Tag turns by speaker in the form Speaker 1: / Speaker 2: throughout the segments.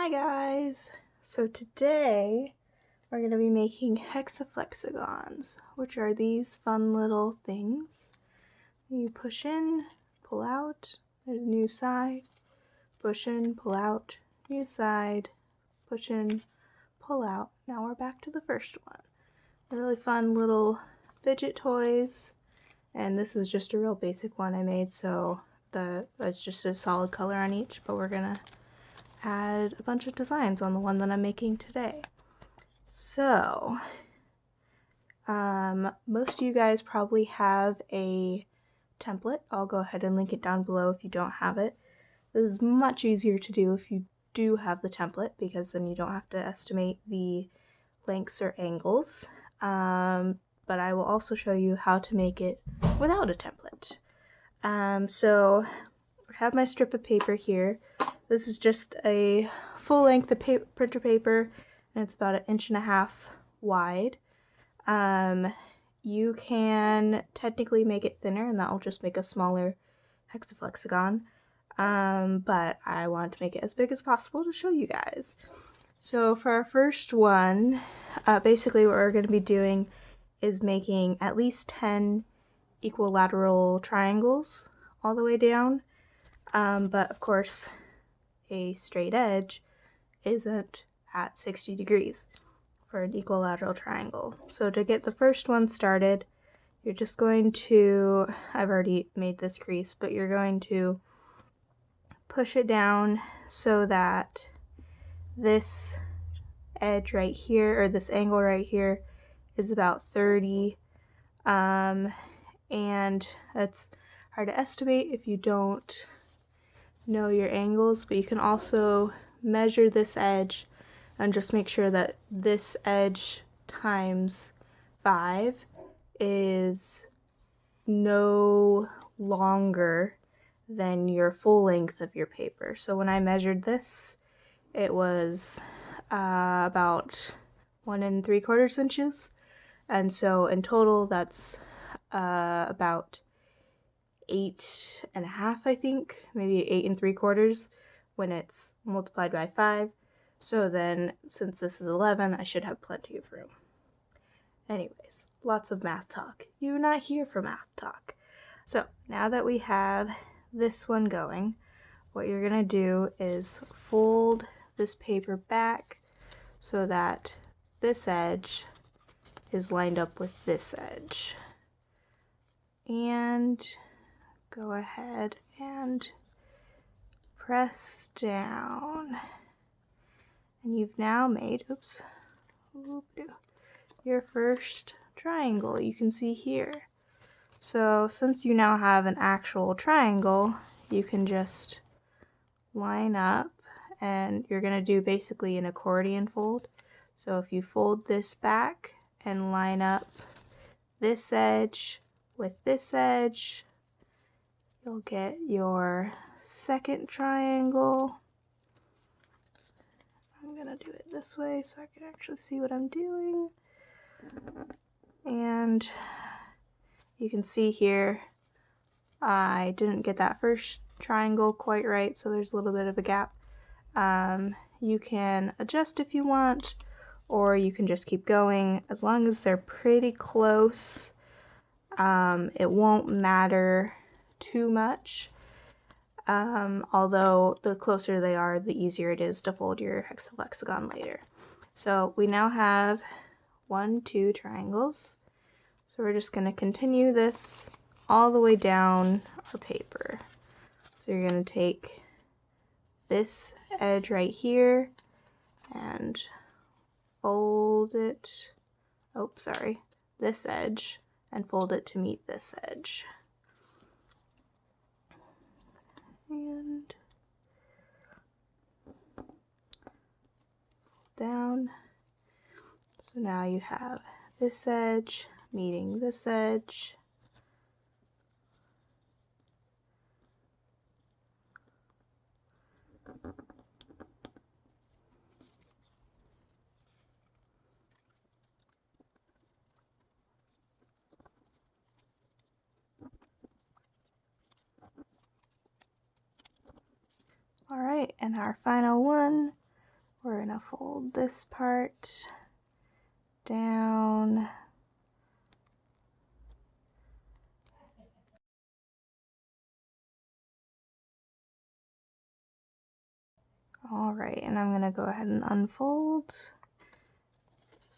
Speaker 1: Hi guys! So today we're going to be making hexaflexagons, which are these fun little things. You push in, pull out, there's a new side, push in, pull out, new side, push in, pull out. Now we're back to the first one. They're really fun little fidget toys, and this is just a real basic one I made, so it's just a solid color on each, but we're going to add a bunch of designs on the one that I'm making today. So, most of you guys probably have a template. I'll go ahead and link it down below if you don't have it. This is much easier to do if you do have the template, because then you don't have to estimate the lengths or angles. But I will also show you how to make it without a template. So I have my strip of paper here. This is just a full length of printer paper, and it's about 1.5 inches wide. You can technically make it thinner, and that will just make a smaller hexaflexagon. But I wanted to make it as big as possible to show you guys. So for our first one, basically what we're going to be doing is making at least 10 equilateral triangles all the way down. But of course, a straight edge isn't at 60 degrees for an equilateral triangle. So to get the first one started, you're just going to, I've already made this crease, but you're going to push it down so that this edge right here, or this angle right here, is about 30, and that's hard to estimate if you don't know your angles, but you can also measure this edge and just make sure that this edge times 5 is no longer than your full length of your paper. So when I measured this, it was about 1 3/4 inches, and so in total that's about 8.5, I think, maybe 8 3/4 when it's multiplied by 5. So then, since this is 11, I should have plenty of room. Anyways, lots of math talk. You're not here for math talk. So now that we have this one going, what you're gonna do is fold this paper back so that this edge is lined up with this edge. And go ahead and press down, and you've now made, your first triangle. You can see here. So since you now have an actual triangle, you can just line up, and you're going to do basically an accordion fold. So if you fold this back and line up this edge with this edge, you'll get your second triangle. I'm gonna do it this way so I can actually see what I'm doing. And you can see here, I didn't get that first triangle quite right, so there's a little bit of a gap. You can adjust if you want, or you can just keep going. As long as they're pretty close, it won't matter too much. Although the closer they are, the easier it is to fold your hexaflexagon later. So we now have 1, 2 triangles. So we're just going to continue this all the way down our paper. So you're going to take this edge right here and fold it, this edge, and fold it to meet this edge. And down. So now you have this edge meeting this edge. Alright, and our final one, We're gonna fold this part down. All right, and I'm gonna go ahead and unfold.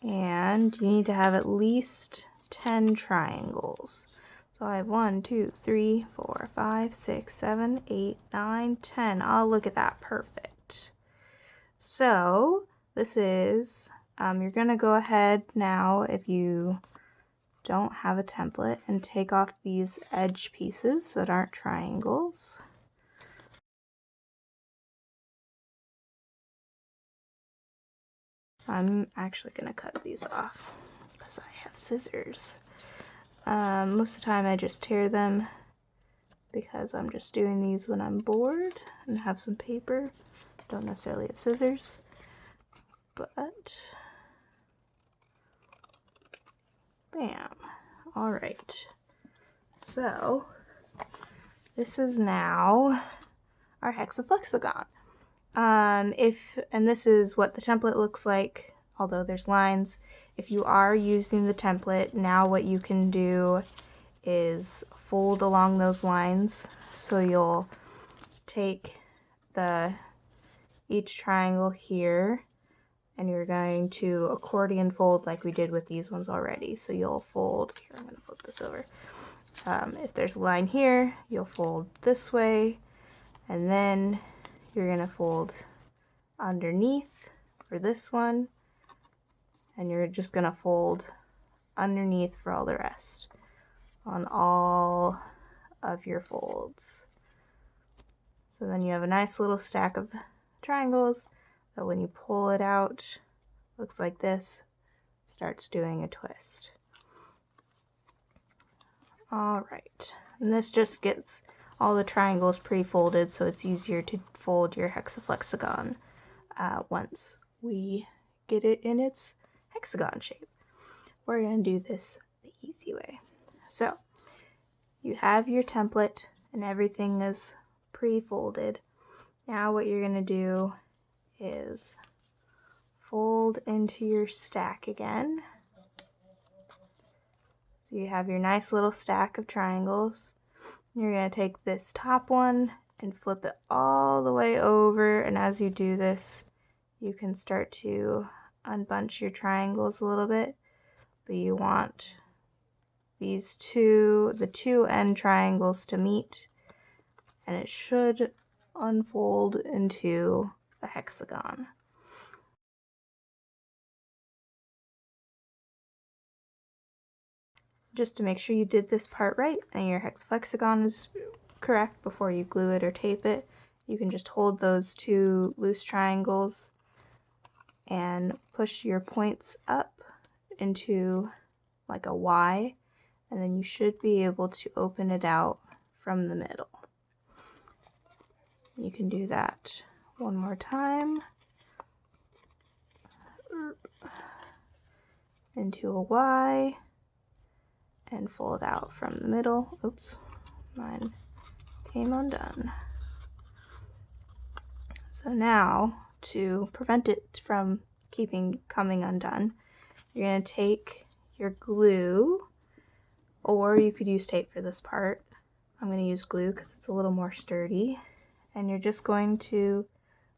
Speaker 1: And you need to have at least 10 triangles. So I have 1, 2, 3, 4, 5, 6, 7, 8, 9, 10. Oh, look at that, perfect. So this is, you're gonna go ahead now, if you don't have a template, and take off these edge pieces that aren't triangles. I'm actually gonna cut these off because I have scissors. Most of the time I just tear them because I'm just doing these when I'm bored and have some paper. Don't necessarily have scissors, but bam. All right, so this is now our hexaflexagon. And this is what the template looks like, although there's lines. If you are using the template, now what you can do is fold along those lines. So you'll take each triangle here, and you're going to accordion fold like we did with these ones already. So you'll fold, here I'm going to flip this over. If there's a line here, you'll fold this way, and then you're going to fold underneath for this one, and you're just going to fold underneath for all the rest on all of your folds. So then you have a nice little stack of triangles that when you pull it out, looks like this, starts doing a twist. All right, and this just gets all the triangles pre-folded, so it's easier to fold your hexaflexagon once we get it in its hexagon shape. We're going to do this the easy way. So you have your template and everything is pre-folded. Now what you're going to do is fold into your stack again. So you have your nice little stack of triangles. You're going to take this top one and flip it all the way over, and as you do this, you can start to unbunch your triangles a little bit, but you want the two end triangles to meet, and it should unfold into a hexagon. Just to make sure you did this part right and your hexaflexagon is correct before you glue it or tape it, you can just hold those two loose triangles and push your points up into like a Y, and then you should be able to open it out from the middle. You can do that one more time. Into a Y and fold out from the middle. Oops, mine came undone. So now, to prevent it from coming undone, you're going to take your glue, or you could use tape for this part. I'm going to use glue because it's a little more sturdy. And you're just going to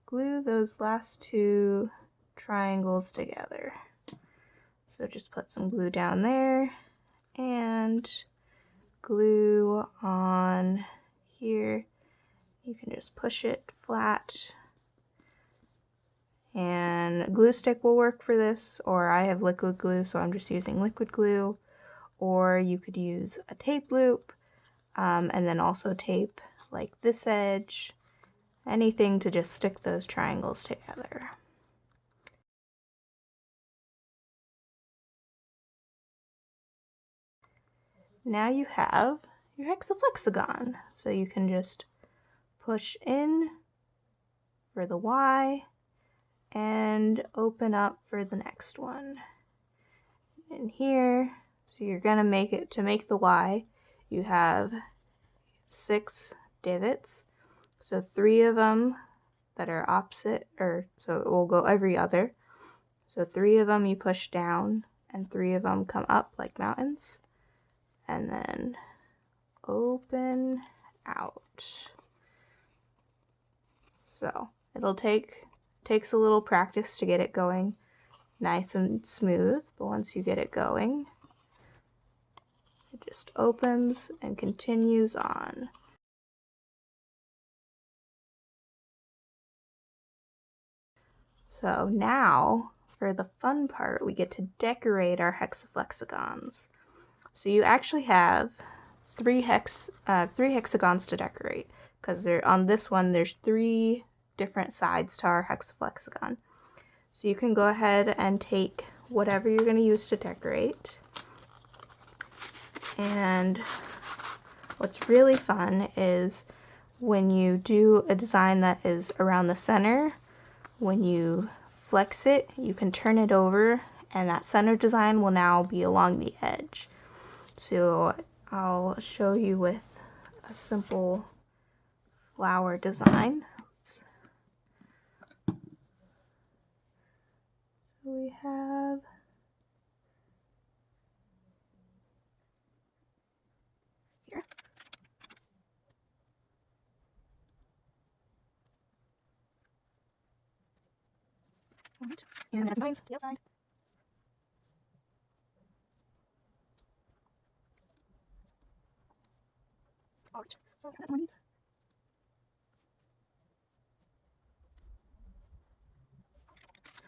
Speaker 1: glue those last two triangles together. So just put some glue down there and glue on here. You can just push it flat, and glue stick will work for this, or I have liquid glue, so I'm just using liquid glue, or you could use a tape loop, and then also tape like this edge, anything to just stick those triangles together. Now you have your hexaflexagon, so you can just push in for the Y and open up for the next one. In here, so you're gonna make it, to make the Y, you have 6 divots, so 3 of them that are opposite, or so it will go every other. So 3 of them you push down and 3 of them come up like mountains, and then open out. So it'll takes a little practice to get it going nice and smooth, but once you get it going, it just opens and continues on. So now for the fun part, we get to decorate our hexaflexagons. So you actually have three hexagons to decorate, because on this one there's 3 different sides to our hexaflexagon. So you can go ahead and take whatever you're going to use to decorate. And what's really fun is when you do a design that is around the center, when you flex it, you can turn it over and that center design will now be along the edge. So I'll show you with a simple flower design. Oops. So we have here. And add some vines to the outside. Orange. So add some of these.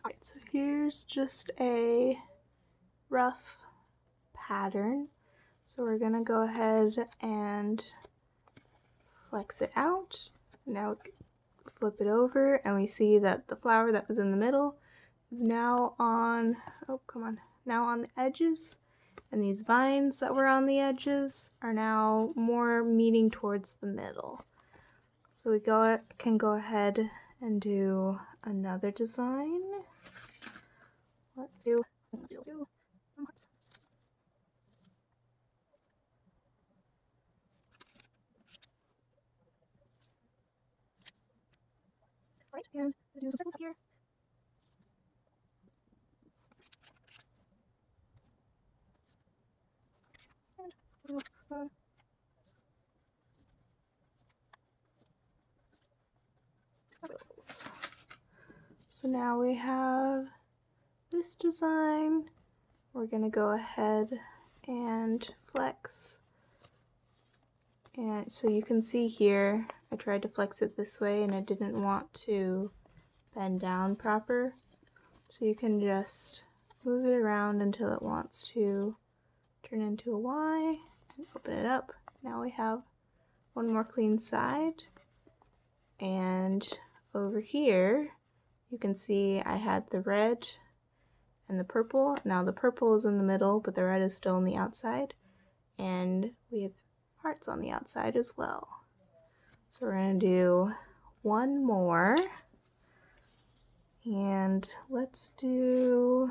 Speaker 1: Alright, so here's just a rough pattern. So we're gonna go ahead and flex it out. Now flip it over and we see that the flower that was in the middle is now on, oh come on, now on the edges, and these vines that were on the edges are now more meeting towards the middle. So we can go ahead and do another design. Let's do some hearts. Right, and do some circles up here. And do some circles. So now we have this design. We're gonna go ahead and flex. And so you can see here, I tried to flex it this way and I didn't want to bend down proper. So you can just move it around until it wants to turn into a Y and open it up. Now we have one more clean side. And over here, you can see I had the red and the purple. Now the purple is in the middle, but the red is still on the outside. And we have hearts on the outside as well. So we're going to do one more. And let's do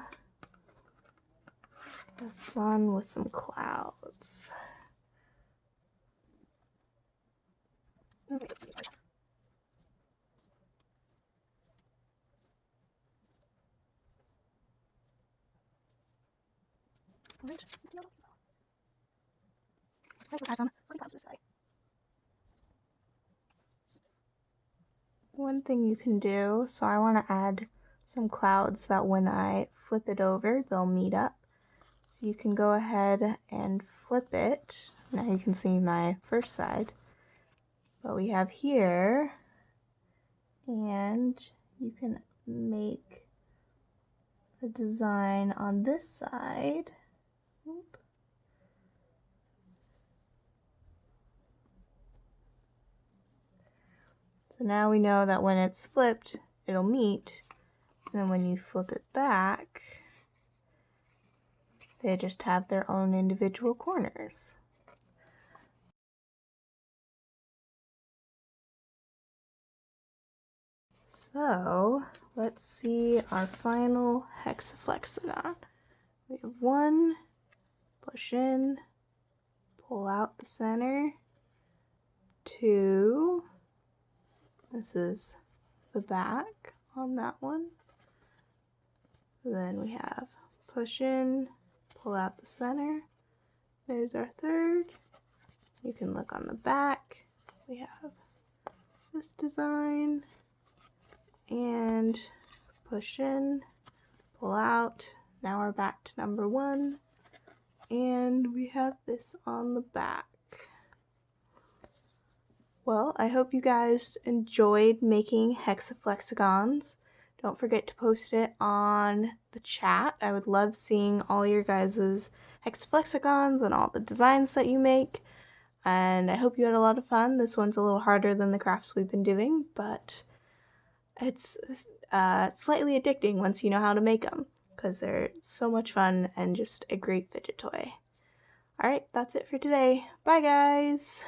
Speaker 1: a sun with some clouds. Add some clouds this way. One thing you can do, so I want to add some clouds that when I flip it over, they'll meet up. So you can go ahead and flip it. Now you can see my first side. But we have here, and you can make a design on this side. Oop. So now we know that when it's flipped, it'll meet, and then when you flip it back, they just have their own individual corners. So let's see our final hexaflexagon. We have 1, push in, pull out the center, 2, this is the back on that one. Then we have push in, pull out the center. There's our third. You can look on the back. We have this design, and push in, pull out. Now we're back to number 1, and we have this on the back. Well, I hope you guys enjoyed making hexaflexagons. Don't forget to post it on the chat. I would love seeing all your guys' hexaflexagons and all the designs that you make. And I hope you had a lot of fun. This one's a little harder than the crafts we've been doing, but it's slightly addicting once you know how to make them, because they're so much fun and just a great fidget toy. Alright, that's it for today. Bye guys!